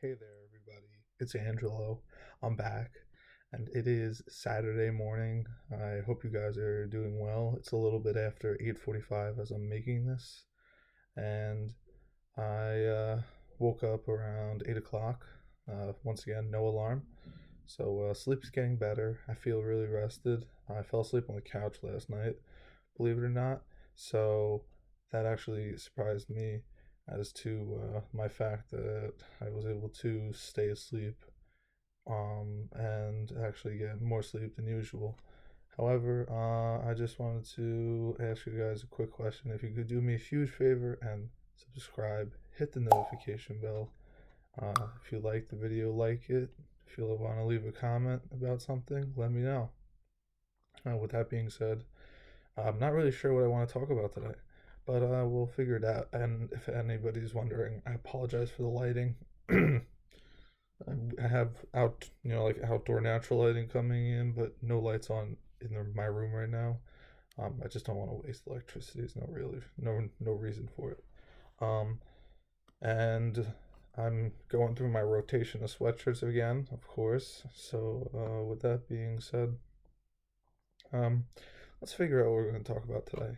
Hey there, everybody. It's Angelo. I'm back, and it is Saturday morning. I hope you guys are doing well. It's a little bit after 8:45 as I'm making this, and I woke up around 8 o'clock. Once again, no alarm. So sleep's getting better. I feel really rested. I fell asleep on the couch last night, believe it or not. So that actually surprised me as to my fact that I was able to stay asleep and actually get more sleep than usual. However, I just wanted to ask you guys a quick question. If you could do me a huge favor and subscribe, hit the notification bell. If you like the video, like it. If you want to leave a comment about something, let me know. With that being said, I'm not really sure what I want to talk about today, but we'll figure it out. And if anybody's wondering, I apologize for the lighting. I have like outdoor natural lighting coming in, but no lights on in my room right now. I just don't want to waste electricity. There's no reason for it. Um, and I'm going through my rotation of sweatshirts again, of course. So with that being said, um, let's figure out what we're going to talk about today.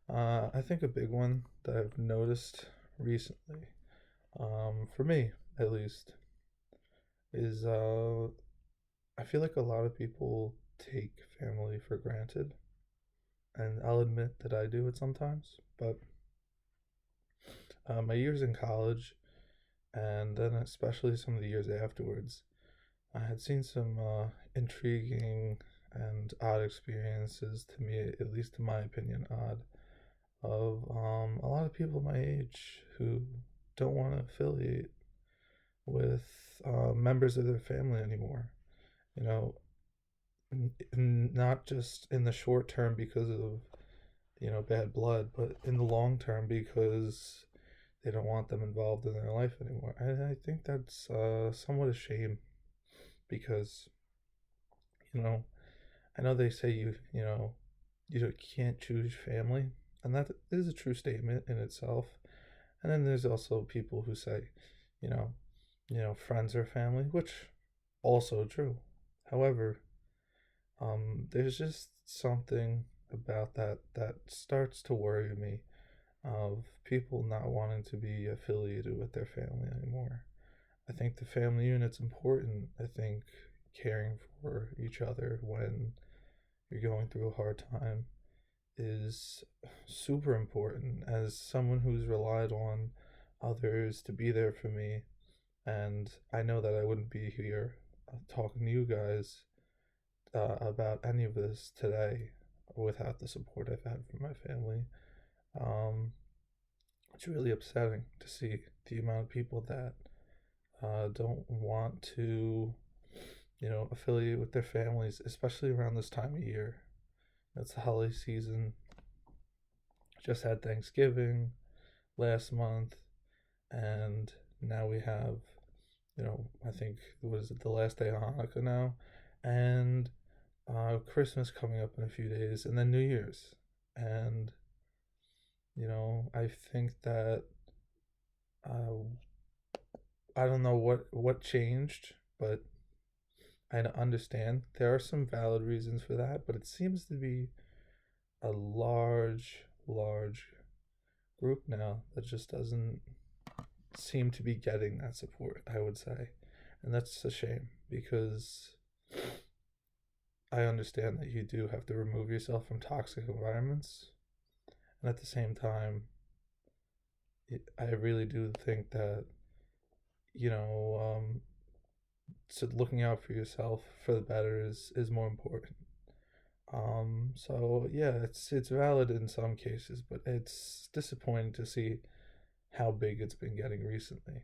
I think a big one that I've noticed recently, for me at least, is I feel like a lot of people take family for granted, and I'll admit that I do it sometimes. But my years in college, and then especially some of the years afterwards, I had seen some intriguing and odd experiences to me, at least in my opinion, odd, of a lot of people my age who don't want to affiliate with members of their family anymore. You know, not just in the short term because of bad blood, but in the long term because they don't want them involved in their life anymore. And I think that's somewhat a shame because you know I know they say you can't choose family, and that is a true statement in itself. And then there's also people who say, you know, friends are family, which also true. However, there's just something about that starts to worry me of people not wanting to be affiliated with their family anymore. I think the family unit's important. I think caring for each other when you're going through a hard time is super important as someone who's relied on others to be there for me. And I know that I wouldn't be here talking to you guys about any of this today without the support I've had from my family. Um, it's really upsetting to see the amount of people that don't want to, affiliate with their families, especially around this time of year. It's the holiday season. Just had Thanksgiving last month, and now we have, I think was it the last day of Hanukkah now, and Christmas coming up in a few days, and then New Year's, and I think that uh, I don't know what changed, but I understand there are some valid reasons for that, but it seems to be a large group now that just doesn't seem to be getting that support, I would say. And that's a shame because I understand that you do have to remove yourself from toxic environments. And at the same time, I really do think that, you know, so looking out for yourself for the better is more important. So yeah, it's valid in some cases, but it's disappointing to see how big it's been getting recently.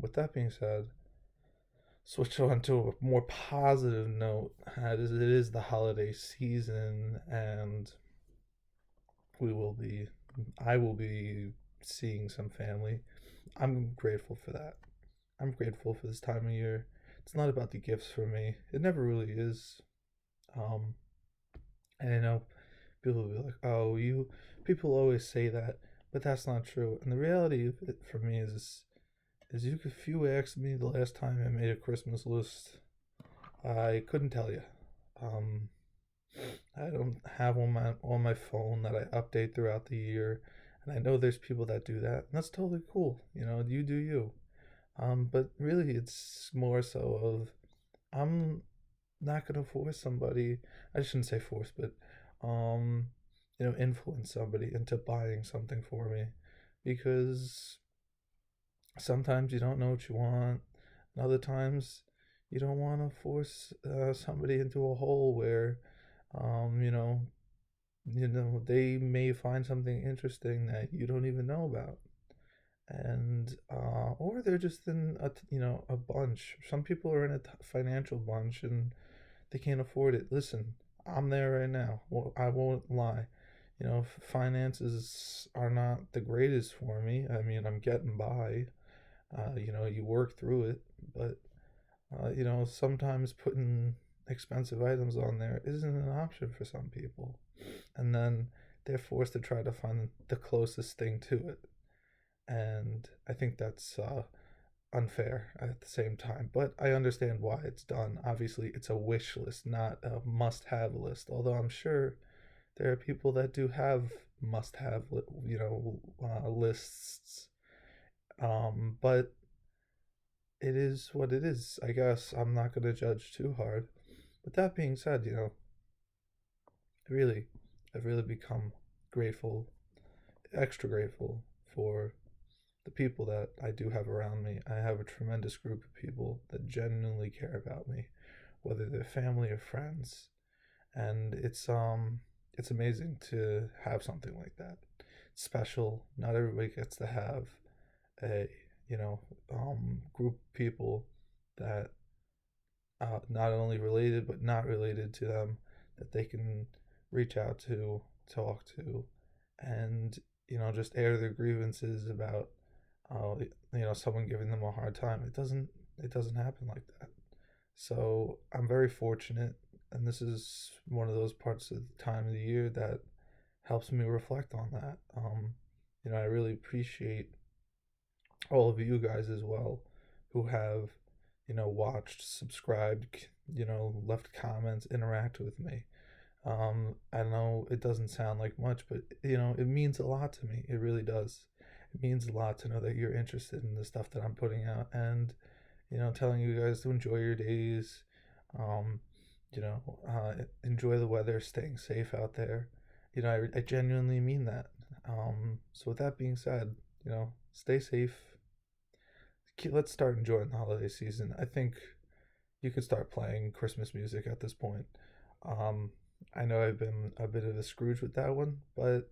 With that being said, switch on to a more positive note. It is the holiday season, and we will be, I will be seeing some family. I'm grateful for that. I'm grateful for this time of year. It's not about the gifts for me. It never really is. Um, and I know people will be like, "Oh, people always say that," but that's not true. And the reality of it for me is, is if you asked me the last time I made a Christmas list, I couldn't tell you. Um, I don't have on my phone that I update throughout the year, and I know there's people that do that, and that's totally cool. You know, you do you. But really, it's more so of I'm not gonna force somebody. I shouldn't say force, but um, influence somebody into buying something for me, because sometimes you don't know what you want, and other times you don't want to force somebody into a hole where, um, you know, they may find something interesting that you don't even know about, and or they're just in a bunch. Some people are in a financial bunch and they can't afford it. Listen, I'm there right now. Well, I won't lie. Finances are not the greatest for me. I mean, I'm getting by. You work through it, but sometimes putting expensive items on there isn't an option for some people, and then they're forced to try to find the closest thing to it, and I think that's unfair at the same time. But I understand why it's done. Obviously, it's a wish list, not a must-have list. Although I'm sure there are people that do have must-have, lists. But it is what it is. I guess I'm not going to judge too hard. But that being said, really, I've really become grateful, extra grateful for the people that I do have around me. I have a tremendous group of people that genuinely care about me, whether they're family or friends, and it's amazing to have something like that. It's special. Not everybody gets to have a you know group of people that not only related but not related to them, that they can reach out to, talk to, and just air their grievances about someone giving them a hard time. It doesn't happen like that. So I'm very fortunate, and this is one of those parts of the time of the year that helps me reflect on that. I really appreciate all of you guys as well, who have watched, subscribed, left comments, interact with me. I know it doesn't sound like much, but it means a lot to me. It really does. It means a lot to know that you're interested in the stuff that I'm putting out, and telling you guys to enjoy your days. Um, enjoy the weather, staying safe out there. I genuinely mean that. So with that being said, stay safe. Let's start enjoying the holiday season. I think you could start playing Christmas music at this point. Um, I know I've been a bit of a Scrooge with that one, but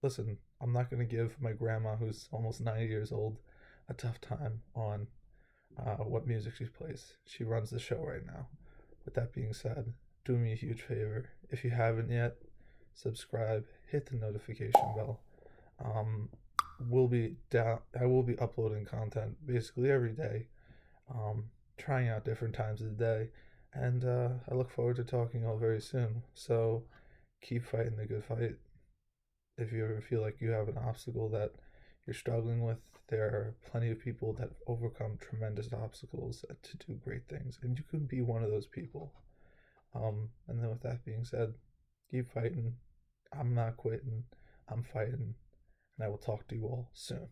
listen, I'm not going to give my grandma, who's almost 90 years old, a tough time on what music she plays. She runs the show right now. With that being said, do me a huge favor. If you haven't yet, subscribe, hit the notification bell. Um, I will be uploading content basically every day, um, trying out different times of the day, and I look forward to talking all very soon. So keep fighting the good fight. If you ever feel like you have an obstacle that you're struggling with, there are plenty of people that overcome tremendous obstacles to do great things, and you can be one of those people. And then with that being said, keep fighting. I'm not quitting. I'm fighting, and I will talk to you all soon.